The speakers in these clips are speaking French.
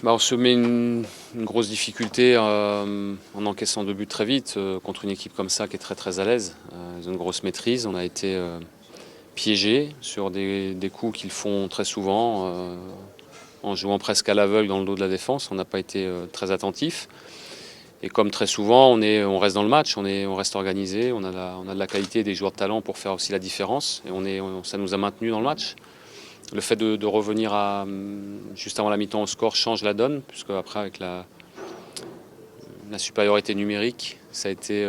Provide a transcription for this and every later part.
On se met une grosse difficulté en encaissant 2 buts très vite contre une équipe comme ça qui est très très à l'aise. Ils ont une grosse maîtrise. On a été piégés sur des coups qu'ils font très souvent en jouant presque à l'aveugle dans le dos de la défense. On n'a pas été très attentifs. Et comme très souvent, on reste dans le match, on reste organisé, on a de la qualité et des joueurs de talent pour faire aussi la différence. Et ça nous a maintenus dans le match. Le fait de revenir juste avant la mi-temps au score change la donne, puisque après avec la supériorité numérique, ça a été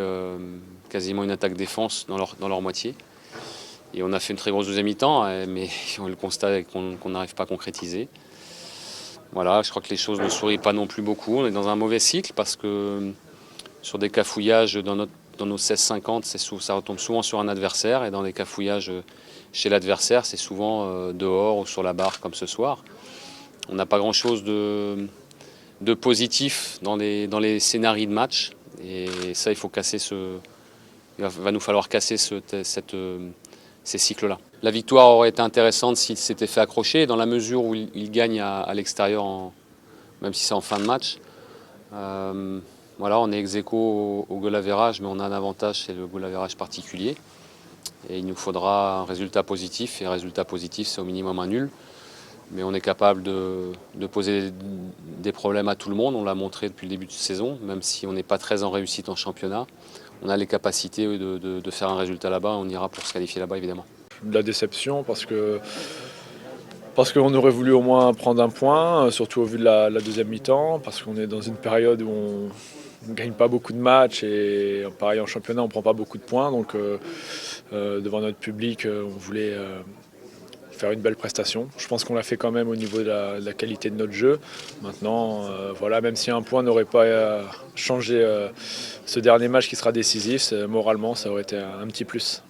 quasiment une attaque-défense dans leur moitié. Et on a fait une très grosse deuxième mi-temps, mais le constat est qu'on n'arrive pas à concrétiser. Voilà, je crois que les choses ne sourient pas non plus beaucoup. On est dans un mauvais cycle parce que sur des cafouillages dans nos 16-50, ça retombe souvent sur un adversaire. Et dans les cafouillages chez l'adversaire, c'est souvent dehors ou sur la barre comme ce soir. On n'a pas grand-chose de positif dans les scénarios de match. Et ça, il va nous falloir casser ces cycles-là. La victoire aurait été intéressante s'il s'était fait accrocher, dans la mesure où il gagne à l'extérieur, même si c'est en fin de match. Voilà, on est ex-aequo au goal average, mais on a un avantage, c'est le goal average particulier. Et il nous faudra un résultat positif, et un résultat positif, c'est au minimum un nul. Mais on est capable de poser des problèmes à tout le monde, on l'a montré depuis le début de saison, même si on n'est pas très en réussite en championnat. On a les capacités de faire un résultat là-bas, on ira pour se qualifier là-bas évidemment. De la déception parce qu'on aurait voulu au moins prendre un point, surtout au vu de la deuxième mi-temps, parce qu'on est dans une période où on ne gagne pas beaucoup de matchs et pareil en championnat on ne prend pas beaucoup de points. Donc devant notre public on voulait faire une belle prestation. Je pense qu'on l'a fait quand même au niveau de la qualité de notre jeu. Maintenant, voilà, même si un point n'aurait pas changé ce dernier match qui sera décisif, moralement ça aurait été un petit plus.